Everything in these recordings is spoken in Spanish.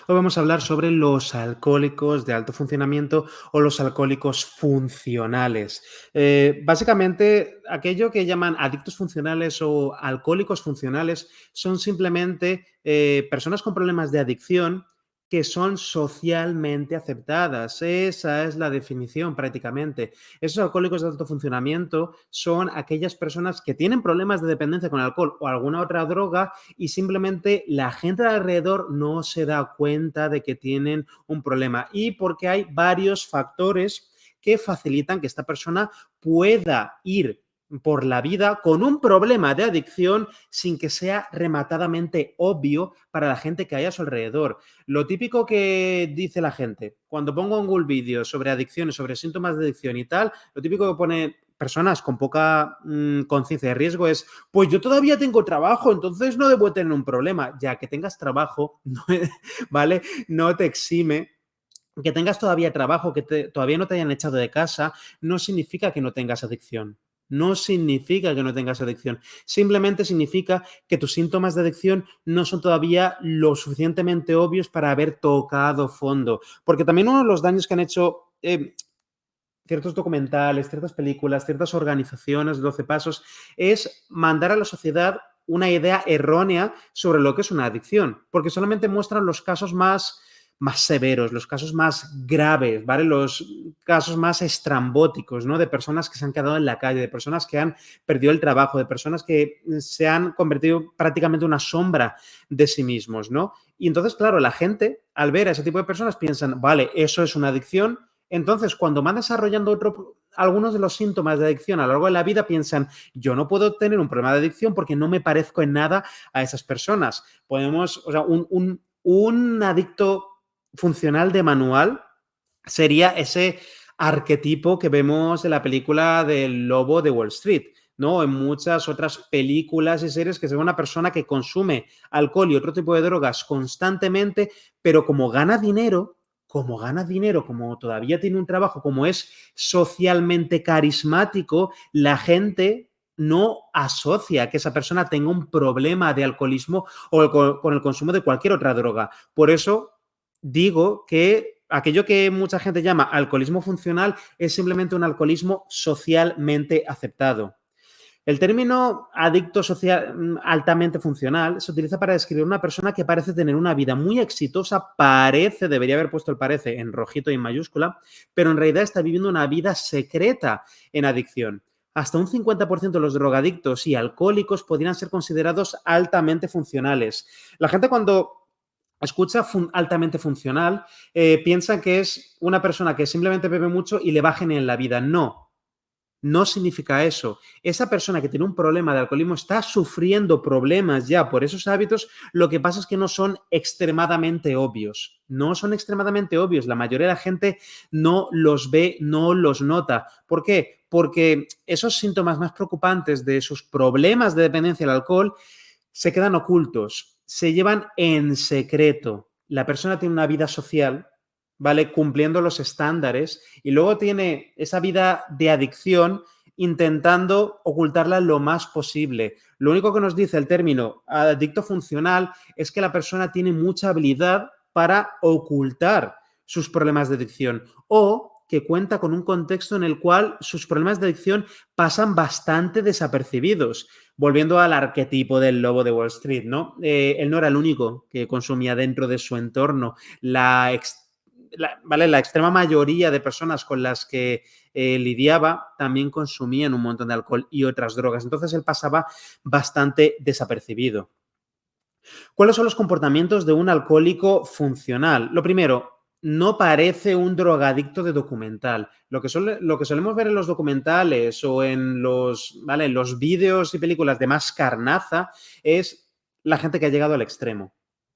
Hoy vamos a hablar sobre los alcohólicos de alto funcionamiento o los alcohólicos funcionales. Básicamente, aquello que llaman adictos funcionales o alcohólicos funcionales son simplemente personas con problemas de adicción que son socialmente aceptadas. Esa es la definición prácticamente. Esos alcohólicos de alto funcionamiento son aquellas personas que tienen problemas de dependencia con el alcohol o alguna otra droga y simplemente la gente de alrededor no se da cuenta de que tienen un problema y porque hay varios factores que facilitan que esta persona pueda ir por la vida con un problema de adicción sin que sea rematadamente obvio para la gente que hay a su alrededor. Lo típico que dice la gente, cuando pongo en Google vídeos sobre adicciones, sobre síntomas de adicción y tal, lo típico que pone personas con poca conciencia de riesgo es, pues yo todavía tengo trabajo, entonces no debo tener un problema. Ya que tengas trabajo, no, ¿vale? No te exime. Que tengas todavía trabajo, todavía no te hayan echado de casa, no significa que no tengas adicción. No significa que no tengas adicción. Simplemente significa que tus síntomas de adicción no son todavía lo suficientemente obvios para haber tocado fondo. Porque también uno de los daños que han hecho ciertos documentales, ciertas películas, ciertas organizaciones, 12 pasos, es mandar a la sociedad una idea errónea sobre lo que es una adicción, porque solamente muestran los casos más severos, los casos más graves, ¿vale? Los casos más estrambóticos, ¿no? De personas que se han quedado en la calle, de personas que han perdido el trabajo, de personas que se han convertido prácticamente en una sombra de sí mismos, ¿no? Y entonces, claro, la gente, al ver a ese tipo de personas, piensan, vale, eso es una adicción. Entonces, cuando van desarrollando algunos de los síntomas de adicción a lo largo de la vida, piensan, yo no puedo tener un problema de adicción porque no me parezco en nada a esas personas. Podemos, o sea, un adicto funcional de manual sería ese arquetipo que vemos en la película del Lobo de Wall Street, ¿no? En muchas otras películas y series que se ve una persona que consume alcohol y otro tipo de drogas constantemente, pero como gana dinero, como todavía tiene un trabajo, como es socialmente carismático, la gente no asocia que esa persona tenga un problema de alcoholismo o con el consumo de cualquier otra droga. Por eso digo que aquello que mucha gente llama alcoholismo funcional es simplemente un alcoholismo socialmente aceptado. El término adicto social altamente funcional se utiliza para describir una persona que parece tener una vida muy exitosa, debería haber puesto el parece en rojito y en mayúscula, pero en realidad está viviendo una vida secreta en adicción. Hasta un 50% de los drogadictos y alcohólicos podrían ser considerados altamente funcionales. La gente cuando escucha altamente funcional piensa que es una persona que simplemente bebe mucho y le va genial en la vida. No, no significa eso. Esa persona que tiene un problema de alcoholismo está sufriendo problemas ya por esos hábitos, lo que pasa es que no son extremadamente obvios. No son extremadamente obvios. La mayoría de la gente no los ve, no los nota. ¿Por qué? Porque esos síntomas más preocupantes de sus problemas de dependencia al alcohol se quedan ocultos, se llevan en secreto. La persona tiene una vida social, ¿vale? Cumpliendo los estándares y luego tiene esa vida de adicción intentando ocultarla lo más posible. Lo único que nos dice el término adicto funcional es que la persona tiene mucha habilidad para ocultar sus problemas de adicción o que cuenta con un contexto en el cual sus problemas de adicción pasan bastante desapercibidos. Volviendo al arquetipo del lobo de Wall Street, ¿no? Él no era el único que consumía dentro de su entorno. La extrema mayoría de personas con las que lidiaba también consumían un montón de alcohol y otras drogas. Entonces él pasaba bastante desapercibido. ¿Cuáles son los comportamientos de un alcohólico funcional? Lo primero, no parece un drogadicto de documental. Lo que solemos ver en los documentales o en los vídeos y películas de más carnaza es la gente que ha llegado al extremo.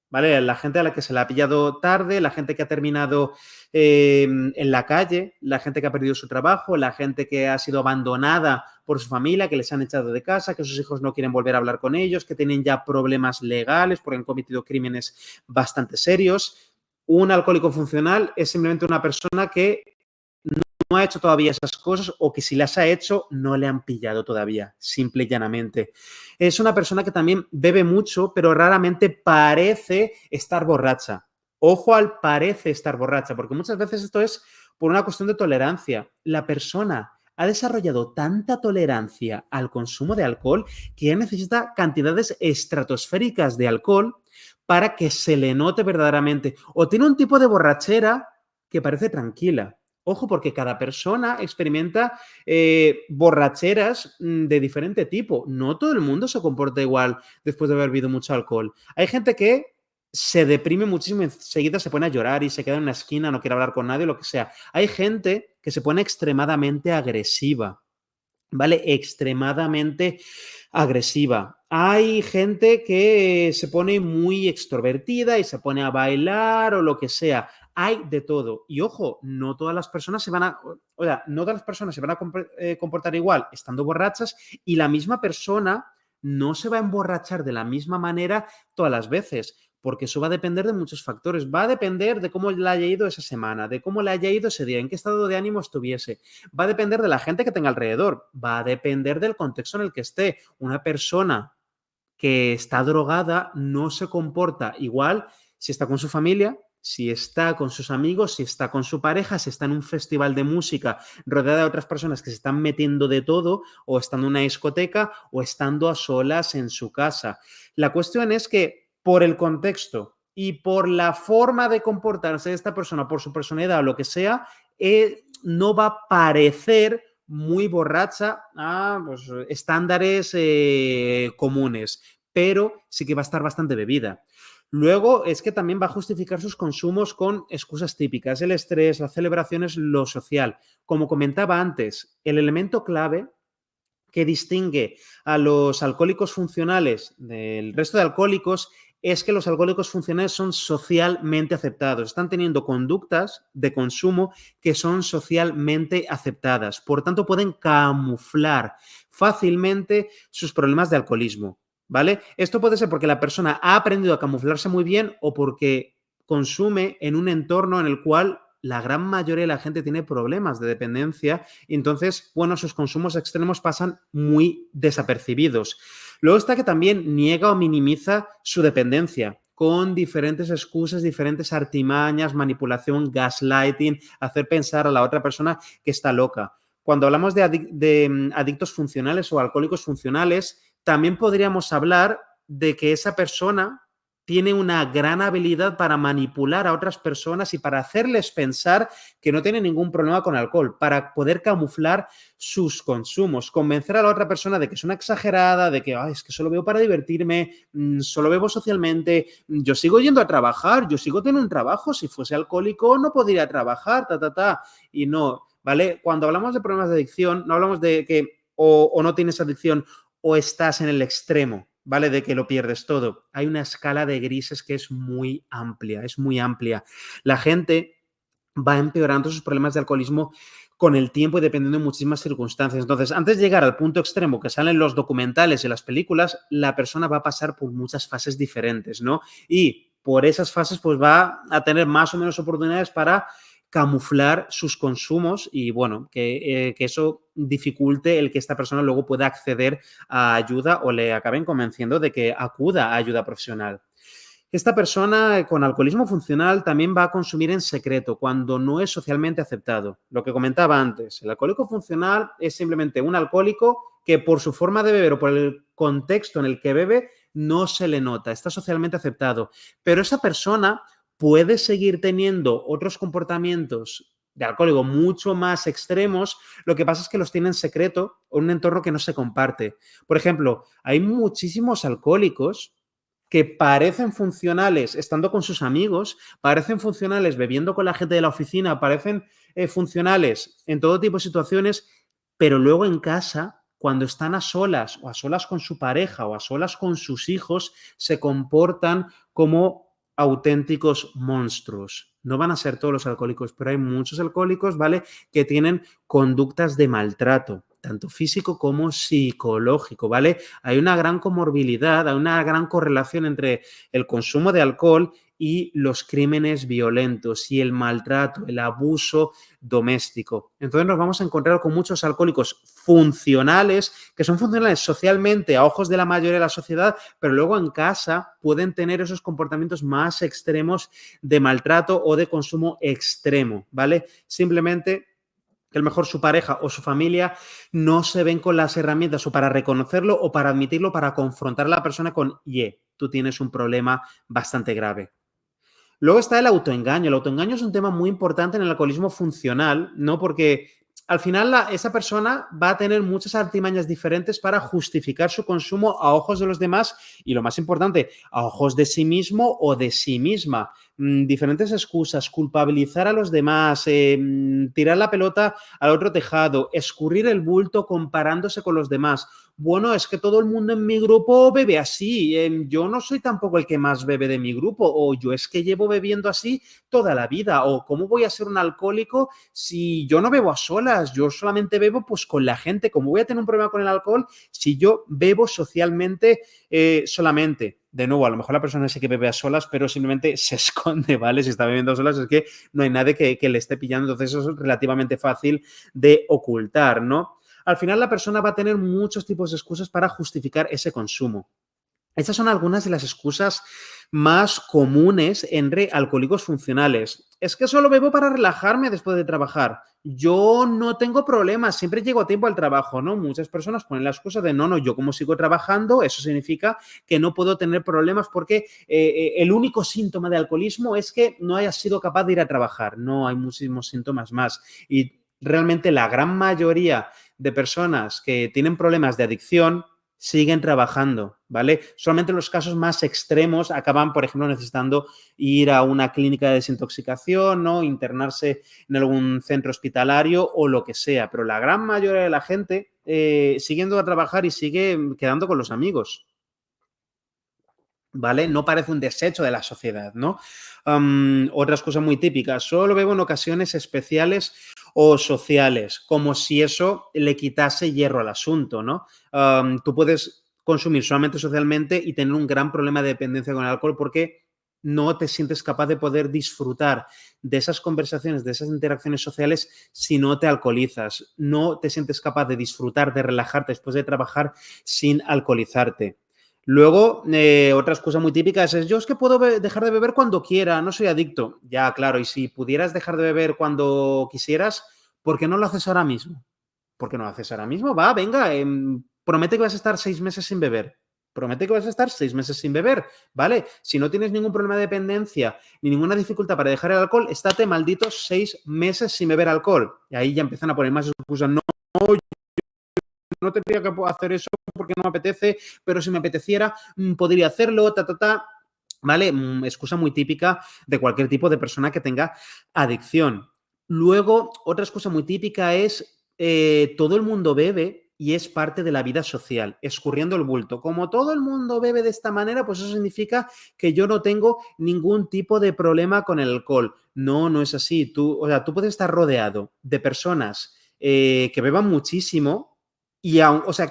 ¿Vale? La gente a la que se la ha pillado tarde, la gente que ha terminado en la calle, la gente que ha perdido su trabajo, la gente que ha sido abandonada por su familia, que les han echado de casa, que sus hijos no quieren volver a hablar con ellos, que tienen ya problemas legales porque han cometido crímenes bastante serios. Un alcohólico funcional es simplemente una persona que no ha hecho todavía esas cosas o que si las ha hecho no le han pillado todavía, simple y llanamente. Es una persona que también bebe mucho, pero raramente parece estar borracha. Ojo al parece estar borracha, porque muchas veces esto es por una cuestión de tolerancia. La persona ha desarrollado tanta tolerancia al consumo de alcohol que ya necesita cantidades estratosféricas de alcohol para que se le note verdaderamente. O tiene un tipo de borrachera que parece tranquila. Ojo, porque cada persona experimenta borracheras de diferente tipo. No todo el mundo se comporta igual después de haber bebido mucho alcohol. Hay gente que se deprime muchísimo y enseguida se pone a llorar y se queda en una esquina, no quiere hablar con nadie, lo que sea. Hay gente que se pone extremadamente agresiva, ¿vale? Extremadamente agresiva. Hay gente que se pone muy extrovertida y se pone a bailar o lo que sea. Hay de todo. Y ojo, no todas las personas se van a, o sea, no todas las personas se van a comportar igual estando borrachas y la misma persona no se va a emborrachar de la misma manera todas las veces, porque eso va a depender de muchos factores. Va a depender de cómo le haya ido esa semana, de cómo le haya ido ese día, en qué estado de ánimo estuviese. Va a depender de la gente que tenga alrededor, va a depender del contexto en el que esté. Una persona que está drogada no se comporta igual si está con su familia, si está con sus amigos, si está con su pareja, si está en un festival de música rodeada de otras personas que se están metiendo de todo, o estando en una discoteca, o estando a solas en su casa. La cuestión es que por el contexto y por la forma de comportarse de esta persona, por su personalidad o lo que sea, no va a parecer muy borracha a pues, estándares comunes, pero sí que va a estar bastante bebida. Luego es que también va a justificar sus consumos con excusas típicas, el estrés, las celebraciones, lo social. Como comentaba antes, el elemento clave que distingue a los alcohólicos funcionales del resto de alcohólicos es que los alcohólicos funcionales son socialmente aceptados, están teniendo conductas de consumo que son socialmente aceptadas, por tanto pueden camuflar fácilmente sus problemas de alcoholismo, ¿vale? Esto puede ser porque la persona ha aprendido a camuflarse muy bien o porque consume en un entorno en el cual la gran mayoría de la gente tiene problemas de dependencia y entonces, bueno, sus consumos extremos pasan muy desapercibidos. Luego está que también niega o minimiza su dependencia con diferentes excusas, diferentes artimañas, manipulación, gaslighting, hacer pensar a la otra persona que está loca. Cuando hablamos de adictos funcionales o alcohólicos funcionales, también podríamos hablar de que esa persona tiene una gran habilidad para manipular a otras personas y para hacerles pensar que no tienen ningún problema con alcohol, para poder camuflar sus consumos, convencer a la otra persona de que es una exagerada, de que es que solo bebo para divertirme, solo bebo socialmente, yo sigo yendo a trabajar, yo sigo teniendo un trabajo, si fuese alcohólico no podría trabajar, y no, ¿vale? Cuando hablamos de problemas de adicción, no hablamos de que o no tienes adicción o estás en el extremo, ¿vale? De que lo pierdes todo. Hay una escala de grises que es muy amplia, es muy amplia. La gente va empeorando sus problemas de alcoholismo con el tiempo y dependiendo de muchísimas circunstancias. Entonces, antes de llegar al punto extremo que salen los documentales y las películas, la persona va a pasar por muchas fases diferentes, ¿no? Y por esas fases, pues va a tener más o menos oportunidades para camuflar sus consumos y, bueno, que eso dificulte el que esta persona luego pueda acceder a ayuda o le acaben convenciendo de que acuda a ayuda profesional. Esta persona con alcoholismo funcional también va a consumir en secreto cuando no es socialmente aceptado. Lo que comentaba antes, el alcohólico funcional es simplemente un alcohólico que por su forma de beber o por el contexto en el que bebe no se le nota, está socialmente aceptado. Pero esa persona puede seguir teniendo otros comportamientos de alcohólico mucho más extremos, lo que pasa es que los tiene en secreto o en un entorno que no se comparte. Por ejemplo, hay muchísimos alcohólicos que parecen funcionales estando con sus amigos, parecen funcionales bebiendo con la gente de la oficina, parecen funcionales en todo tipo de situaciones, pero luego en casa, cuando están a solas o a solas con su pareja o a solas con sus hijos, se comportan como auténticos monstruos. No van a ser todos los alcohólicos, pero hay muchos alcohólicos, ¿vale?, que tienen conductas de maltrato, tanto físico como psicológico, ¿vale? Hay una gran comorbilidad, hay una gran correlación entre el consumo de alcohol y los crímenes violentos y el maltrato, el abuso doméstico. Entonces nos vamos a encontrar con muchos alcohólicos funcionales, que son funcionales socialmente a ojos de la mayoría de la sociedad, pero luego en casa pueden tener esos comportamientos más extremos de maltrato o de consumo extremo, ¿vale? Simplemente que a lo mejor su pareja o su familia no se ven con las herramientas o para reconocerlo o para admitirlo, para confrontar a la persona con, tú tienes un problema bastante grave. Luego está el autoengaño. El autoengaño es un tema muy importante en el alcoholismo funcional, ¿no? Porque al final esa persona va a tener muchas artimañas diferentes para justificar su consumo a ojos de los demás y, lo más importante, a ojos de sí mismo o de sí misma. Diferentes excusas, culpabilizar a los demás, tirar la pelota al otro tejado, escurrir el bulto comparándose con los demás. Bueno, es que todo el mundo en mi grupo bebe así, yo no soy tampoco el que más bebe de mi grupo, o yo es que llevo bebiendo así toda la vida, o cómo voy a ser un alcohólico si yo no bebo a solas, yo solamente bebo pues con la gente, cómo voy a tener un problema con el alcohol si yo bebo socialmente solamente. De nuevo, a lo mejor la persona sí que bebe a solas, pero simplemente se esconde, ¿vale? Si está bebiendo a solas es que no hay nadie que le esté pillando, entonces eso es relativamente fácil de ocultar, ¿no? Al final la persona va a tener muchos tipos de excusas para justificar ese consumo. Estas son algunas de las excusas más comunes entre alcohólicos funcionales. Es que solo bebo para relajarme después de trabajar. Yo no tengo problemas, siempre llego a tiempo al trabajo, ¿no? Muchas personas ponen la excusa de no, yo como sigo trabajando, eso significa que no puedo tener problemas porque el único síntoma de alcoholismo es que no hayas sido capaz de ir a trabajar. No, hay muchísimos síntomas más. Y realmente la gran mayoría de personas que tienen problemas de adicción siguen trabajando, ¿vale? Solamente los casos más extremos acaban, por ejemplo, necesitando ir a una clínica de desintoxicación, ¿no? Internarse en algún centro hospitalario o lo que sea, pero la gran mayoría de la gente sigue yendo a trabajar y sigue quedando con los amigos. ¿Vale? No parece un desecho de la sociedad, ¿no? Otras cosas muy típicas, solo bebo en ocasiones especiales o sociales, como si eso le quitase hierro al asunto, ¿no? Tú puedes consumir solamente socialmente y tener un gran problema de dependencia con el alcohol porque no te sientes capaz de poder disfrutar de esas conversaciones, de esas interacciones sociales si no te alcoholizas. No te sientes capaz de disfrutar, de relajarte después de trabajar sin alcoholizarte. Luego, otra excusa muy típica es yo es que puedo dejar de beber cuando quiera, no soy adicto. Ya, claro, y si pudieras dejar de beber cuando quisieras, ¿por qué no lo haces ahora mismo? ¿Por qué no lo haces ahora mismo? Va, venga, promete que vas a estar 6 meses sin beber. Promete que vas a estar 6 meses sin beber, ¿vale? Si no tienes ningún problema de dependencia ni ninguna dificultad para dejar el alcohol, estate malditos 6 meses sin beber alcohol. Y ahí ya empiezan a poner más excusas. No, no tendría que hacer eso porque no me apetece, pero si me apeteciera, podría hacerlo, ¿vale? Excusa muy típica de cualquier tipo de persona que tenga adicción. Luego, otra excusa muy típica es todo el mundo bebe y es parte de la vida social, escurriendo el bulto. Como todo el mundo bebe de esta manera, pues eso significa que yo no tengo ningún tipo de problema con el alcohol. No, no es así. Tú puedes estar rodeado de personas que beban muchísimo y aún, o sea,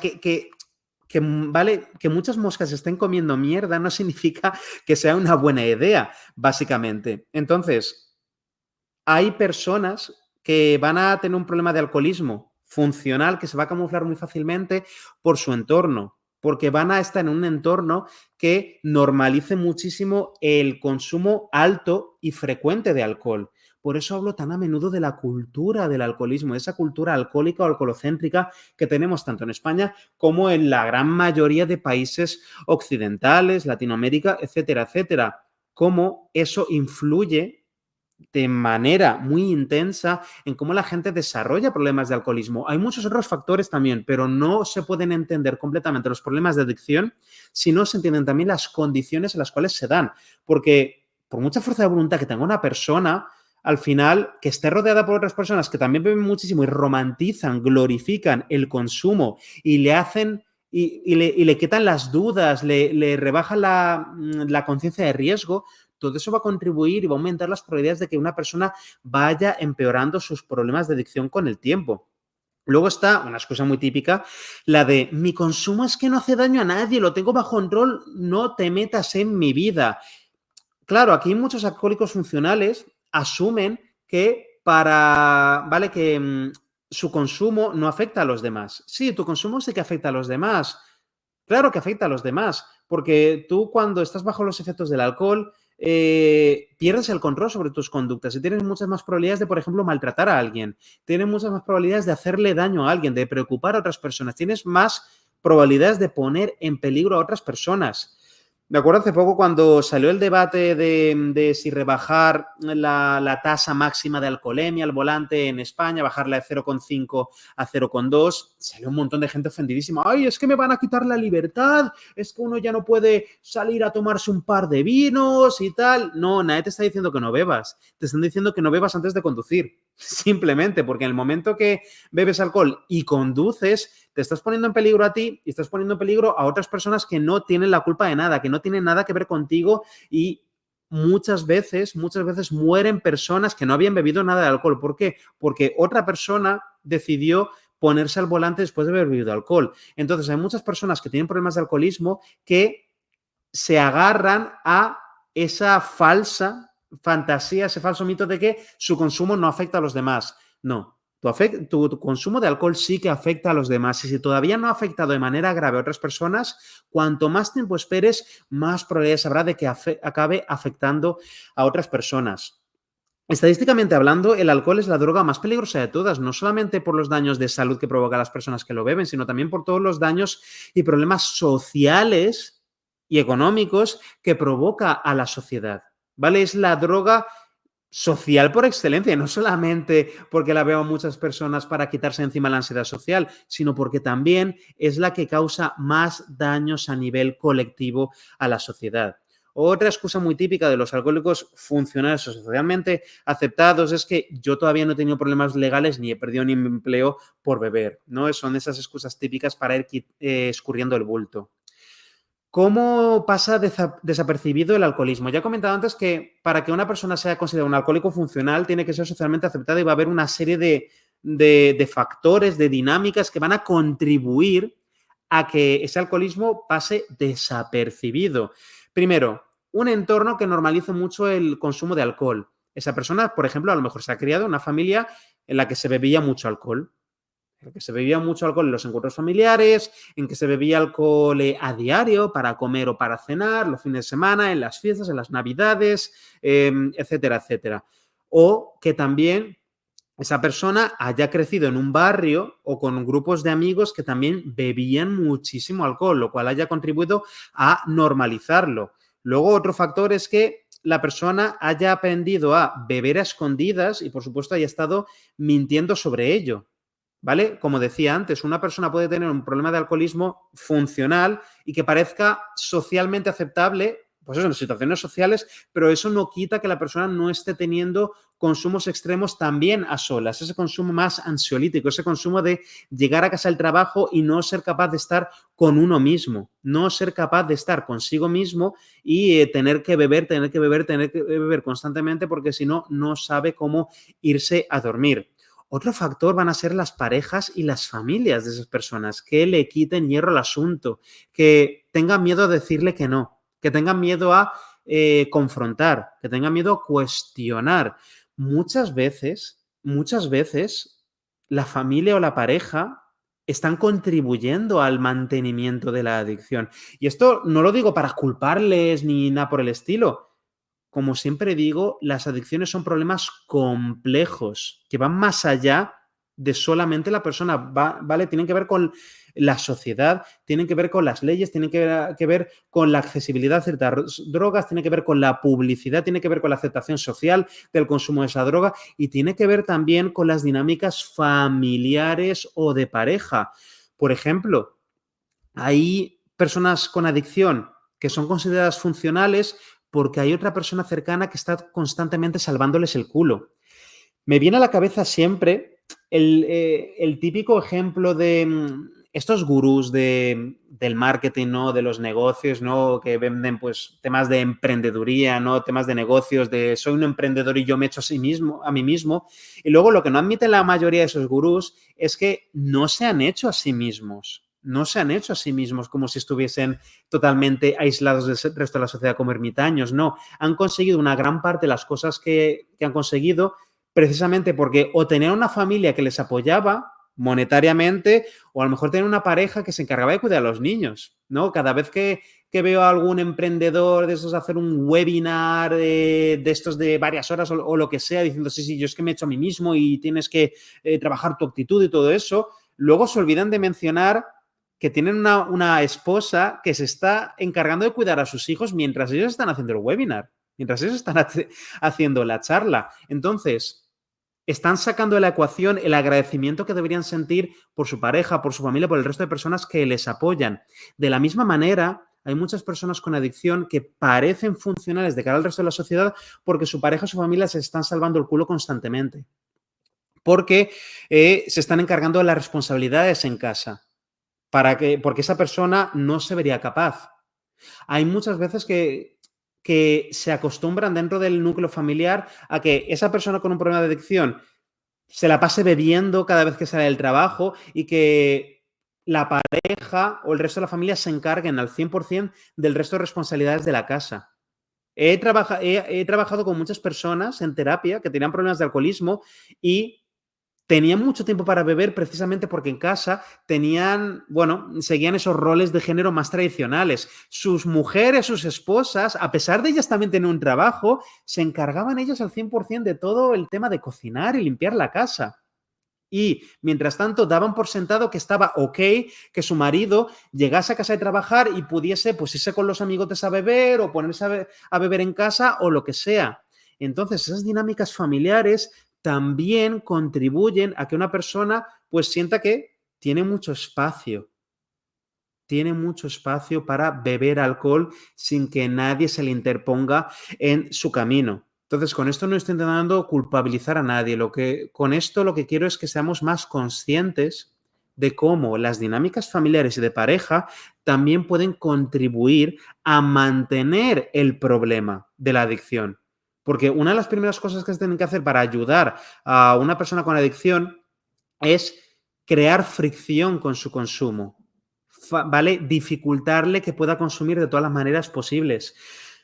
vale, que muchas moscas estén comiendo mierda no significa que sea una buena idea, básicamente. Entonces, hay personas que van a tener un problema de alcoholismo funcional que se va a camuflar muy fácilmente por su entorno, porque van a estar en un entorno que normalice muchísimo el consumo alto y frecuente de alcohol. Por eso hablo tan a menudo de la cultura del alcoholismo, de esa cultura alcohólica o alcoholocéntrica que tenemos tanto en España como en la gran mayoría de países occidentales, Latinoamérica, etcétera, etcétera. Cómo eso influye de manera muy intensa en cómo la gente desarrolla problemas de alcoholismo. Hay muchos otros factores también, pero no se pueden entender completamente los problemas de adicción si no se entienden también las condiciones en las cuales se dan. Porque por mucha fuerza de voluntad que tenga una persona, al final, que esté rodeada por otras personas que también beben muchísimo y romantizan, glorifican el consumo y le hacen y le quitan las dudas, le rebajan la conciencia de riesgo, todo eso va a contribuir y va a aumentar las probabilidades de que una persona vaya empeorando sus problemas de adicción con el tiempo. Luego está una excusa muy típica, la de mi consumo es que no hace daño a nadie, lo tengo bajo control, no te metas en mi vida. Claro, aquí muchos alcohólicos funcionales asumen que ¿vale? Que su consumo no afecta a los demás. Sí, tu consumo sí que afecta a los demás. Claro que afecta a los demás, porque tú cuando estás bajo los efectos del alcohol pierdes el control sobre tus conductas y tienes muchas más probabilidades de, por ejemplo, maltratar a alguien. Tienes muchas más probabilidades de hacerle daño a alguien, de preocupar a otras personas. Tienes más probabilidades de poner en peligro a otras personas. Me acuerdo hace poco cuando salió el debate de si rebajar la tasa máxima de alcoholemia al volante en España, bajarla de 0,5 a 0,2, salió un montón de gente ofendidísima. ¡Ay, es que me van a quitar la libertad! Es que uno ya no puede salir a tomarse un par de vinos y tal. No, nadie te está diciendo que no bebas. Te están diciendo que no bebas antes de conducir. Simplemente porque en el momento que bebes alcohol y conduces, te estás poniendo en peligro a ti y estás poniendo en peligro a otras personas que no tienen la culpa de nada, que no tienen nada que ver contigo y muchas veces mueren personas que no habían bebido nada de alcohol. ¿Por qué? Porque otra persona decidió ponerse al volante después de haber bebido alcohol. Entonces, hay muchas personas que tienen problemas de alcoholismo que se agarran a esa falsa fantasía, ese falso mito de que su consumo no afecta a los demás. No, tu consumo de alcohol sí que afecta a los demás y si todavía no ha afectado de manera grave a otras personas, cuanto más tiempo esperes, más probabilidades habrá de que acabe afectando a otras personas. Estadísticamente hablando, el alcohol es la droga más peligrosa de todas, no solamente por los daños de salud que provoca a las personas que lo beben, sino también por todos los daños y problemas sociales y económicos que provoca a la sociedad, ¿vale? Es la droga social por excelencia, no solamente porque la veo a muchas personas para quitarse encima la ansiedad social, sino porque también es la que causa más daños a nivel colectivo a la sociedad. Otra excusa muy típica de los alcohólicos funcionales o socialmente aceptados es que yo todavía no he tenido problemas legales ni he perdido ni mi empleo por beber, ¿no? Son esas excusas típicas para ir escurriendo el bulto. ¿Cómo pasa desapercibido el alcoholismo? Ya he comentado antes que para que una persona sea considerada un alcohólico funcional tiene que ser socialmente aceptada y va a haber una serie de factores, de dinámicas que van a contribuir a que ese alcoholismo pase desapercibido. Primero, un entorno que normalice mucho el consumo de alcohol. Esa persona, por ejemplo, a lo mejor se ha criado en una familia en la que se bebía mucho alcohol. En que se bebía mucho alcohol en los encuentros familiares, en que se bebía alcohol a diario para comer o para cenar, los fines de semana, en las fiestas, en las navidades, etcétera, etcétera. O que también esa persona haya crecido en un barrio o con grupos de amigos que también bebían muchísimo alcohol, lo cual haya contribuido a normalizarlo. Luego, otro factor es que la persona haya aprendido a beber a escondidas y, por supuesto, haya estado mintiendo sobre ello. ¿Vale? Como decía antes, una persona puede tener un problema de alcoholismo funcional y que parezca socialmente aceptable, pues eso, en situaciones sociales, pero eso no quita que la persona no esté teniendo consumos extremos también a solas, ese consumo más ansiolítico, ese consumo de llegar a casa del trabajo y no ser capaz de estar con uno mismo, no ser capaz de estar consigo mismo y tener que beber constantemente porque si no, no sabe cómo irse a dormir. Otro factor van a ser las parejas y las familias de esas personas, que le quiten hierro al asunto, que tengan miedo a decirle que no, que tengan miedo a confrontar, que tengan miedo a cuestionar. Muchas veces, la familia o la pareja están contribuyendo al mantenimiento de la adicción. Y esto no lo digo para culparles ni nada por el estilo, como siempre digo, las adicciones son problemas complejos que van más allá de solamente la persona, ¿vale? Tienen que ver con la sociedad, tienen que ver con las leyes, tienen que ver con la accesibilidad a ciertas drogas, tiene que ver con la publicidad, tiene que ver con la aceptación social del consumo de esa droga y tiene que ver también con las dinámicas familiares o de pareja. Por ejemplo, hay personas con adicción que son consideradas funcionales porque hay otra persona cercana que está constantemente salvándoles el culo. Me viene a la cabeza siempre el típico ejemplo de estos gurús del marketing, ¿no? De los negocios, ¿no? Que venden pues temas de emprendeduría, ¿no? Temas de negocios, de soy un emprendedor y yo me echo a mí mismo. Y luego lo que no admiten la mayoría de esos gurús es que no se han hecho a sí mismos. no se han hecho a sí mismos como si estuviesen totalmente aislados del resto de la sociedad como ermitaños, no. Han conseguido una gran parte de las cosas que han conseguido precisamente porque o tenían una familia que les apoyaba monetariamente o a lo mejor tenían una pareja que se encargaba de cuidar a los niños, ¿no? Cada vez que veo a algún emprendedor de esos hacer un webinar de estos de varias horas o lo que sea, diciendo, sí, yo es que me he hecho a mí mismo y tienes que trabajar tu actitud y todo eso, luego se olvidan de mencionar que tienen una esposa que se está encargando de cuidar a sus hijos mientras ellos están haciendo el webinar, mientras ellos están haciendo la charla. Entonces, están sacando de la ecuación el agradecimiento que deberían sentir por su pareja, por su familia, por el resto de personas que les apoyan. De la misma manera, hay muchas personas con adicción que parecen funcionales de cara al resto de la sociedad porque su pareja, su familia se están salvando el culo constantemente. Porque se están encargando de las responsabilidades en casa. Porque esa persona no se vería capaz. Hay muchas veces que se acostumbran dentro del núcleo familiar a que esa persona con un problema de adicción se la pase bebiendo cada vez que sale del trabajo y que la pareja o el resto de la familia se encarguen al 100% del resto de responsabilidades de la casa. He trabajado con muchas personas en terapia que tenían problemas de alcoholismo y tenían mucho tiempo para beber precisamente porque en casa seguían esos roles de género más tradicionales. Sus mujeres, sus esposas, a pesar de ellas también tener un trabajo, se encargaban ellas al 100% de todo el tema de cocinar y limpiar la casa. Y mientras tanto daban por sentado que estaba ok que su marido llegase a casa de trabajar y pudiese pues irse con los amigotes a beber o ponerse a beber en casa o lo que sea. Entonces esas dinámicas familiares también contribuyen a que una persona pues sienta que tiene mucho espacio para beber alcohol sin que nadie se le interponga en su camino. Entonces, con esto no estoy intentando culpabilizar a nadie. Con esto lo que quiero es que seamos más conscientes de cómo las dinámicas familiares y de pareja también pueden contribuir a mantener el problema de la adicción. Porque una de las primeras cosas que se tienen que hacer para ayudar a una persona con adicción es crear fricción con su consumo. ¿Vale? Dificultarle que pueda consumir de todas las maneras posibles.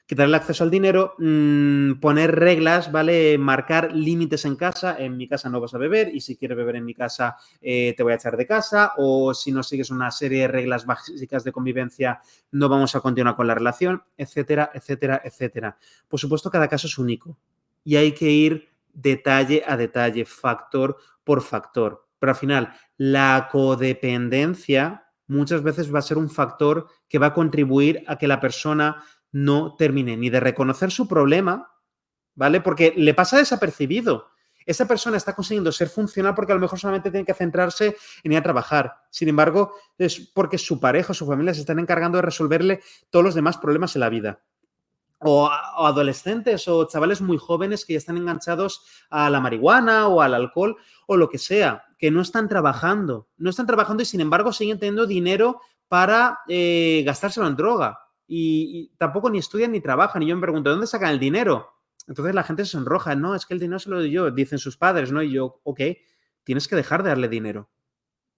Quitarle acceso al dinero, poner reglas, ¿vale? Marcar límites en casa. En mi casa no vas a beber y si quieres beber en mi casa te voy a echar de casa, o si no sigues una serie de reglas básicas de convivencia no vamos a continuar con la relación, etcétera, etcétera, etcétera. Por supuesto, cada caso es único y hay que ir detalle a detalle, factor por factor. Pero al final, la codependencia muchas veces va a ser un factor que va a contribuir a que la persona no termine ni de reconocer su problema, ¿vale? Porque le pasa desapercibido. Esa persona está consiguiendo ser funcional porque a lo mejor solamente tiene que centrarse en ir a trabajar. Sin embargo, es porque su pareja o su familia se están encargando de resolverle todos los demás problemas en la vida. O adolescentes o chavales muy jóvenes que ya están enganchados a la marihuana o al alcohol o lo que sea, que no están trabajando y sin embargo siguen teniendo dinero para gastárselo en droga y tampoco ni estudian ni trabajan y yo me pregunto, ¿de dónde sacan el dinero? Entonces la gente se sonroja, no, es que el dinero se lo doy yo, dicen sus padres, ¿no? Y yo, ok, tienes que dejar de darle dinero.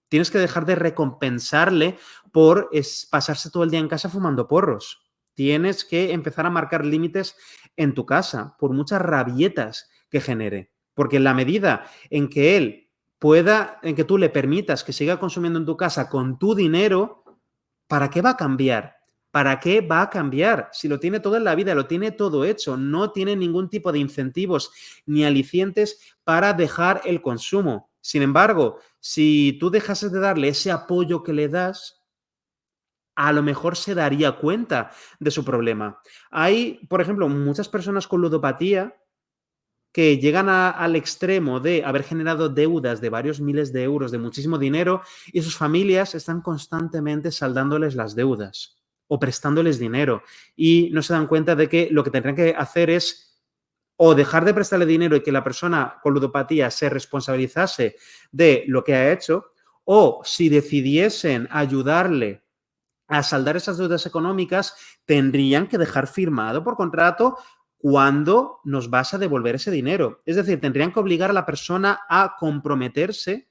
Tienes que dejar de recompensarle por pasarse todo el día en casa fumando porros. Tienes que empezar a marcar límites en tu casa, por muchas rabietas que genere. Porque en la medida en que en que tú le permitas que siga consumiendo en tu casa con tu dinero, ¿para qué va a cambiar? ¿Para qué va a cambiar? Si lo tiene todo en la vida, lo tiene todo hecho, no tiene ningún tipo de incentivos ni alicientes para dejar el consumo. Sin embargo, si tú dejases de darle ese apoyo que le das, a lo mejor se daría cuenta de su problema. Hay, por ejemplo, muchas personas con ludopatía que llegan al extremo de haber generado deudas de varios miles de euros, de muchísimo dinero, y sus familias están constantemente saldándoles las deudas o prestándoles dinero y no se dan cuenta de que lo que tendrían que hacer es o dejar de prestarle dinero y que la persona con ludopatía se responsabilizase de lo que ha hecho, o si decidiesen ayudarle a saldar esas deudas económicas, tendrían que dejar firmado por contrato cuándo nos vas a devolver ese dinero. Es decir, tendrían que obligar a la persona a comprometerse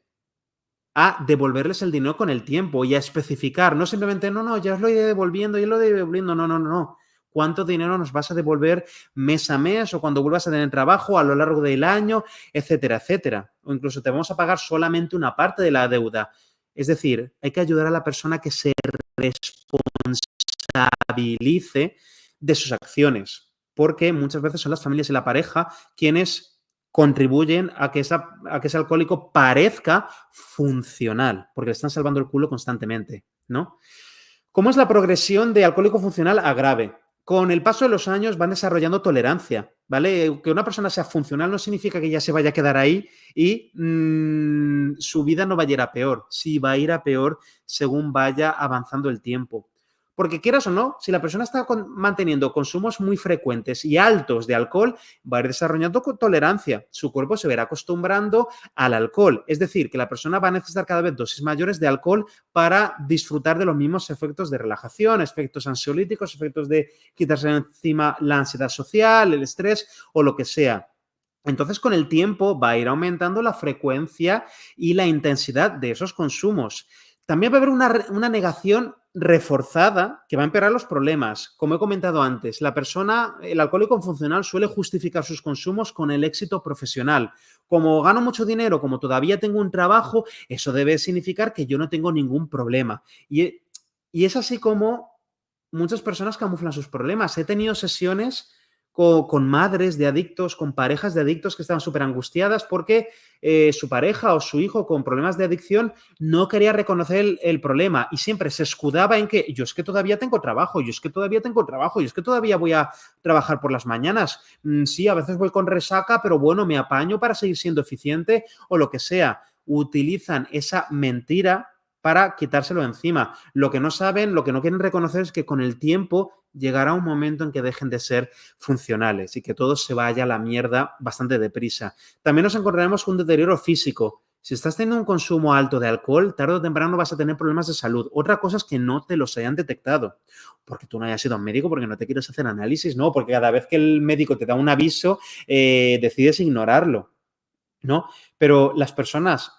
a devolverles el dinero con el tiempo y a especificar, no simplemente, no, no, ya os lo iré devolviendo, ya lo iré devolviendo, no, no, no, no. ¿Cuánto dinero nos vas a devolver mes a mes o cuando vuelvas a tener trabajo a lo largo del año, etcétera, etcétera? O incluso te vamos a pagar solamente una parte de la deuda. Es decir, hay que ayudar a la persona que se responsabilice de sus acciones, porque muchas veces son las familias y la pareja quienes contribuyen a que ese alcohólico parezca funcional, porque le están salvando el culo constantemente, ¿no? ¿Cómo es la progresión de alcohólico funcional a grave? Con el paso de los años van desarrollando tolerancia, ¿vale? Que una persona sea funcional no significa que ya se vaya a quedar ahí y su vida no va a ir a peor. Sí, va a ir a peor según vaya avanzando el tiempo. Porque quieras o no, si la persona está manteniendo consumos muy frecuentes y altos de alcohol, va a ir desarrollando tolerancia. Su cuerpo se verá acostumbrando al alcohol. Es decir, que la persona va a necesitar cada vez dosis mayores de alcohol para disfrutar de los mismos efectos de relajación, efectos ansiolíticos, efectos de quitarse encima la ansiedad social, el estrés o lo que sea. Entonces, con el tiempo va a ir aumentando la frecuencia y la intensidad de esos consumos. También va a haber una negación reforzada que va a empeorar los problemas. Como he comentado antes, la persona, el alcohólico funcional suele justificar sus consumos con el éxito profesional. Como gano mucho dinero, como todavía tengo un trabajo, eso debe significar que yo no tengo ningún problema. Y es así como muchas personas camuflan sus problemas. He tenido sesiones con madres de adictos, con parejas de adictos que estaban súper angustiadas porque su pareja o su hijo con problemas de adicción no quería reconocer el problema y siempre se escudaba en que yo es que todavía tengo trabajo, yo es que todavía tengo trabajo, yo es que todavía voy a trabajar por las mañanas. Sí, a veces voy con resaca, pero bueno, me apaño para seguir siendo eficiente o lo que sea. Utilizan esa mentira para quitárselo encima. Lo que no saben, lo que no quieren reconocer es que con el tiempo llegará un momento en que dejen de ser funcionales y que todo se vaya a la mierda bastante deprisa. También nos encontraremos con un deterioro físico. Si estás teniendo un consumo alto de alcohol, tarde o temprano vas a tener problemas de salud. Otra cosa es que no te los hayan detectado. Porque tú no hayas ido a un médico, porque no te quieres hacer análisis, no, porque cada vez que el médico te da un aviso, decides ignorarlo, ¿no? Pero las personas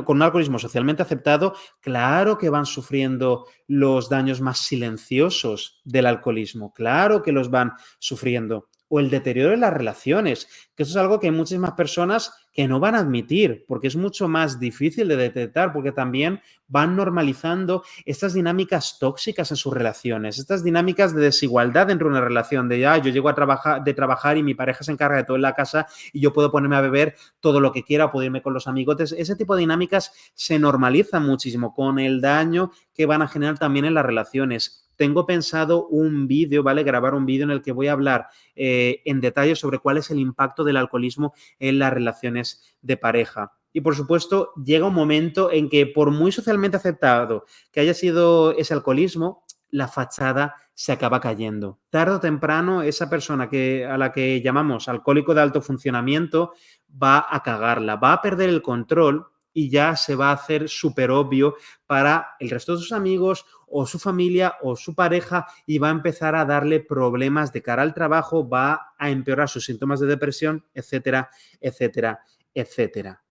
con un alcoholismo socialmente aceptado, claro que van sufriendo los daños más silenciosos del alcoholismo, claro que los van sufriendo. O el deterioro de las relaciones, que eso es algo que hay muchísimas personas que no van a admitir, porque es mucho más difícil de detectar, porque también van normalizando estas dinámicas tóxicas en sus relaciones, estas dinámicas de desigualdad dentro de una relación, de ya yo llego a trabajar y mi pareja se encarga de todo en la casa y yo puedo ponerme a beber todo lo que quiera, puedo irme con los amigotes. Ese tipo de dinámicas se normalizan muchísimo con el daño que van a generar también en las relaciones. Tengo pensado un vídeo, ¿vale? Grabar un vídeo en el que voy a hablar en detalle sobre cuál es el impacto del alcoholismo en las relaciones de pareja. Y por supuesto, llega un momento en que por muy socialmente aceptado que haya sido ese alcoholismo, la fachada se acaba cayendo. Tarde o temprano, esa persona a la que llamamos alcohólico de alto funcionamiento va a cagarla, va a perder el control y ya se va a hacer súper obvio para el resto de sus amigos o su familia o su pareja y va a empezar a darle problemas de cara al trabajo, va a empeorar sus síntomas de depresión, etcétera, etcétera, etcétera.